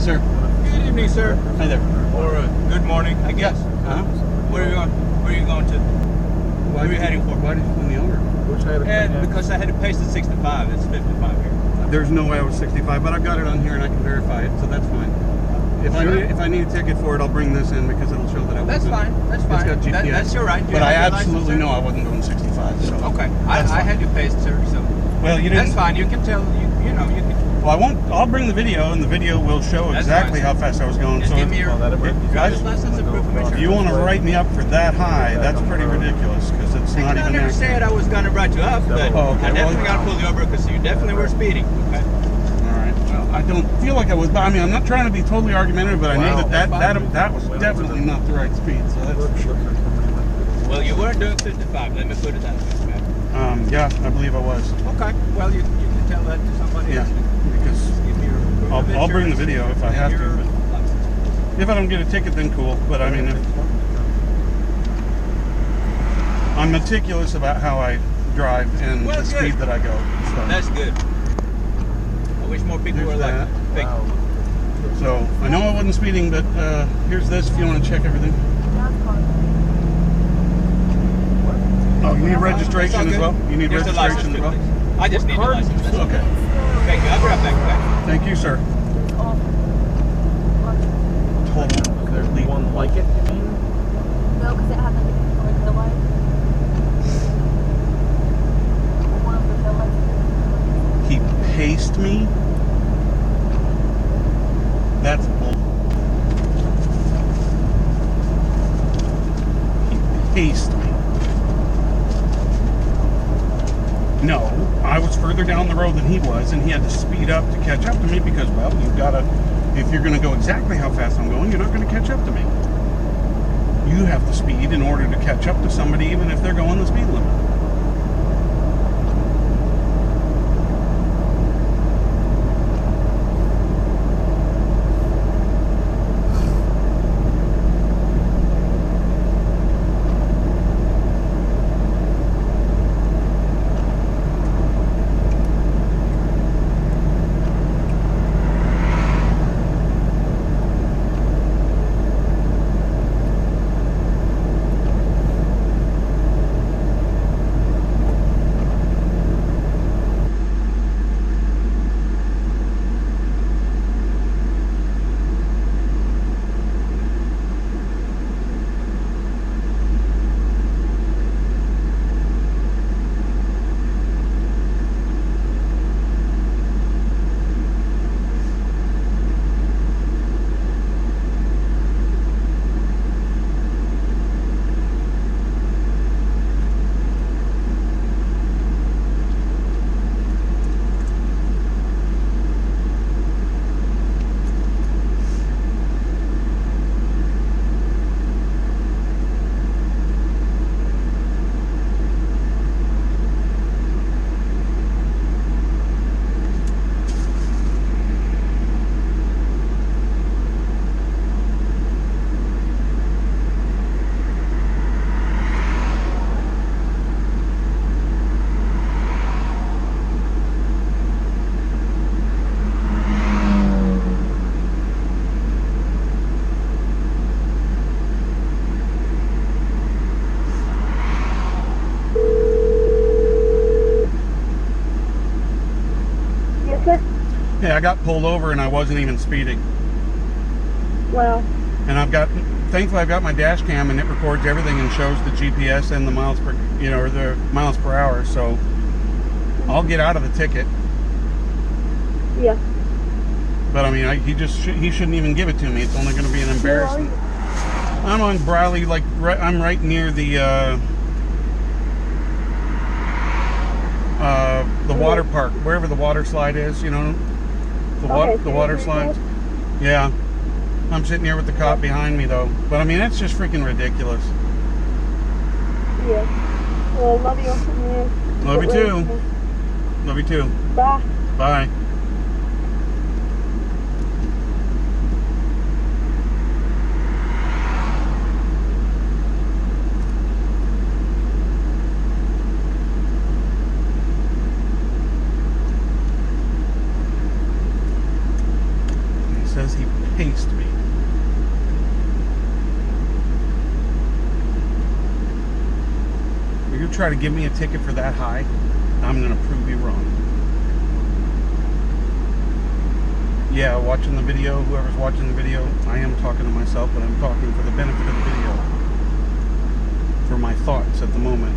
sir. Good evening, sir. Hi there. Or good morning, I guess. Uh-huh. Where are you going? Where are you going to? Where are you heading for? Why did you pull me over? And because I had to paste at 65, it's 55 here. There's no way I was 65, but I've got it on here and I can verify it, so that's fine. If I need a ticket for it, I'll bring this in because it'll show that I wasn't. That's fine. That's fine. It's got GPS. That's your right. But I absolutely know I wasn't going 65. So okay. I had you paced, sir. So well, you didn't. That's fine. You can tell. You know. You can. Well, I won't. I'll bring the video, and the video will show exactly how fast I was going. Just so give me your driver's license and proof of insurance. If you want to write me up for that high, that's pretty ridiculous because it's not even. I never said I was going to write you up, but I definitely got to pull you over because you definitely were speeding. Okay. I don't feel like I was. I mean, I'm not trying to be totally argumentative, but I know that was definitely not the right speed. So that's for sure. Well, you weren't doing 55. Let me put it that way. Okay? Yeah, I believe I was. Okay. Well, you can tell that to somebody else. Because I'll bring the video if I have to. But if I don't get a ticket, then cool. But I mean, I'm meticulous about how I drive and the speed that I go. So. That's good. I wish more people were like that. Wow. So I know I wasn't speeding, but here's this if you want to check everything. Oh, you need registration as well? You need registration as well? I just need a license. Okay. Thank you. I'll be right back. Okay? Thank you, sir. There's one like it, you mean? No, because it had like a tail light. One of the tail lights. He paced me? That's bull. He paced me. No, I was further down the road than he was, and he had to speed up to catch up to me because, well, you've got to, if you're going to go exactly how fast I'm going, you're not going to catch up to me. You have to speed in order to catch up to somebody, even if they're going the speed limit. Yeah, I got pulled over and I wasn't even speeding. Well. And thankfully I've got my dash cam and it records everything and shows the GPS and the miles per, or the miles per hour. So I'll get out of the ticket. Yeah. But I mean, he shouldn't even give it to me. It's only going to be an embarrassment. I'm on Briley, I'm right near the water park, wherever the water slide is, the water slide. Yeah. I'm sitting here with the cop behind me though. But I mean, that's just freaking ridiculous. Yeah. Well, love you. Yeah. Love you too. Love you too. Bye. Bye. Says he paced me. If you try to give me a ticket for that high, I'm going to prove you wrong. Yeah, watching the video, whoever's watching the video, I am talking to myself, but I'm talking for the benefit of the video. For my thoughts at the moment.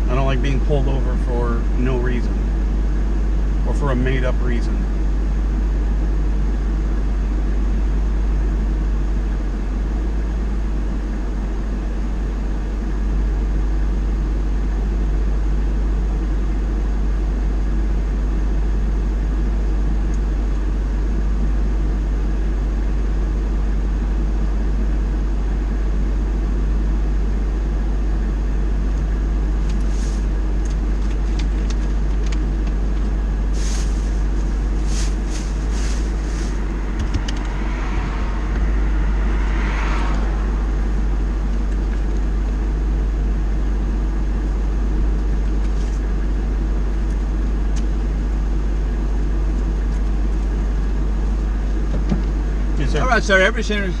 I don't like being pulled over for no reason. Or for a made-up reason. All right, sir. Everything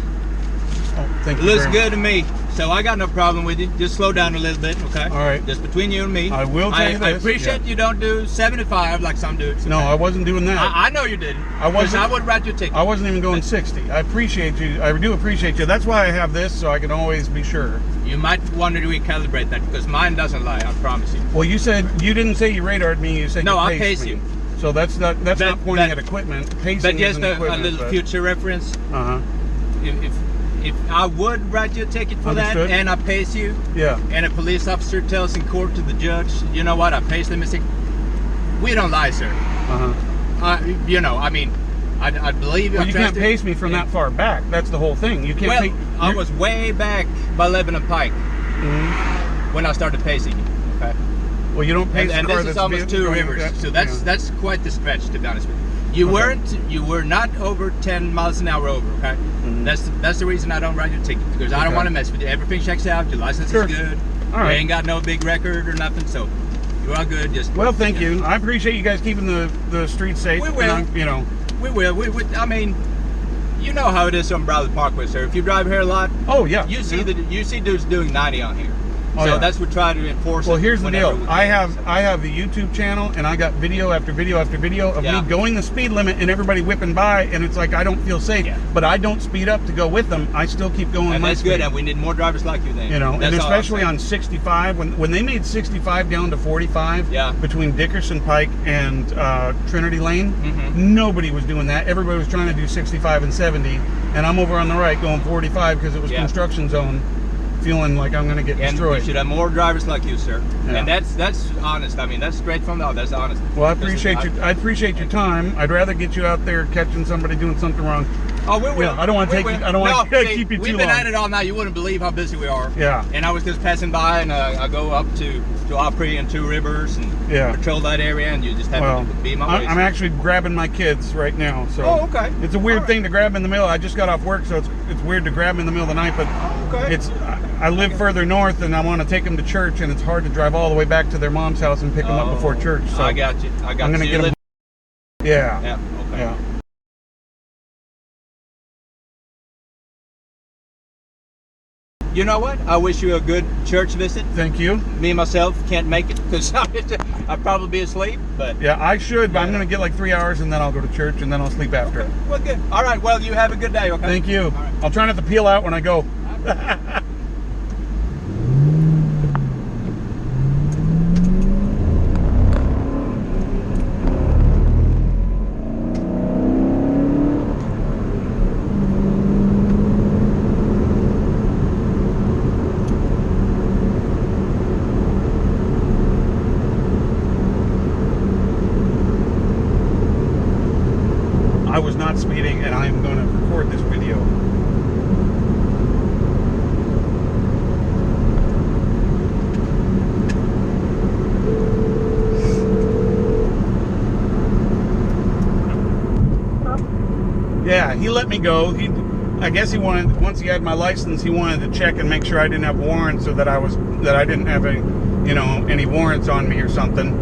Thank you. looks good to me. So I got no problem with you. Just slow down a little bit, okay? All right. Just between you and me. I will tell you this. I appreciate you don't do 75 like some dudes. No, I wasn't doing that. I know you didn't. I wasn't. I would write your ticket. I wasn't even going 60. I appreciate you. I do appreciate you. That's why I have this, so I can always be sure. You might want to recalibrate that because mine doesn't lie. I promise you. Well, you said you didn't say you radared me. You said no. you I paced pace you. So that's not pointing at equipment. Pacing But just isn't a equipment, little future reference. Uh huh. If I would write you a ticket for Understood. that and I pace you, Yeah. and a police officer tells in court to the judge, you know what, I paced them and say, we don't lie, sir. Uh huh. You know, I mean, I believe you. Well, you can't pace me from that far back. That's the whole thing. You can't. Well, I was way back by Lebanon Pike when I started pacing you. Okay. Well, you don't pace And the car this is that's almost 2 going- rivers, so that's quite the stretch, to be honest with you. You were not over 10 miles an hour over, okay? That's the reason I don't write your ticket, because I don't want to mess with you. Everything checks out, your license is good. All right. You ain't got no big record or nothing, so you're all good. Just Well, thank you. I appreciate you guys keeping the streets safe. We will. And you know. We will. I mean, you know how it is on Briley Parkway, sir. If you drive here a lot, Oh yeah. you see dudes doing 90 on here. Oh, So yeah. that's what we try to enforce. Well, here's the whenever deal. we I can. have the YouTube channel, and I got video after video after video of Yeah. me going the speed limit and everybody whipping by, and it's like I don't feel safe. Yeah. But I don't speed up to go with them. I still keep going. And my that's speed. good, and we need more drivers like you then. You know, That's and all I'm especially saying. on 65, when they made 65 down to 45 Yeah. between Dickerson Pike and Trinity Lane, nobody was doing that. Everybody was trying to do 65 and 70, and I'm over on the right going 45 because it was construction zone, feeling like I'm going to get And destroyed. we should have more drivers like you, sir. Yeah. And that's honest. I mean, that's straight from the heart. That's honest. Well, I appreciate your time. I'd rather get you out there catching somebody doing something wrong. Oh, we will. Yeah, I don't want to take. I don't want to keep you too long. We've been at it all night. You wouldn't believe how busy we are. Yeah. And I was just passing by, and I go up to Opry and Two Rivers and patrol that area, and you just have to be my way. I'm actually grabbing my kids right now. So. Oh, okay. It's a weird thing to grab in the middle. I just got off work, so it's weird to grab them in the middle of the night. But okay. I live further north, and I want to take them to church, and it's hard to drive all the way back to their mom's house and pick them up before church. So I got you. I'm going to get them. Yeah. Yeah. Okay. Yeah. You know what? I wish you a good church visit. Thank you. Me myself can't make it because I'd probably be asleep. But yeah, I should, but I'm going to get like 3 hours, and then I'll go to church, and then I'll sleep after. Okay. Well, good. All right. Well, you have a good day. Okay. Thank you. Right. I'll try not to peel out when I go. I was not speeding, and I am going to record this video. Yeah, he let me go. I guess he wanted, once he had my license, he wanted to check and make sure I didn't have warrants, or that I didn't have any warrants on me or something.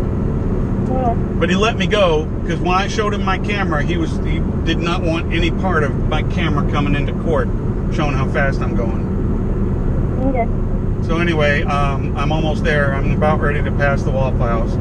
But he let me go because when I showed him my camera, he did not want any part of my camera coming into court, showing how fast I'm going. Okay. So anyway, I'm almost there. I'm about ready to pass the Waffle House.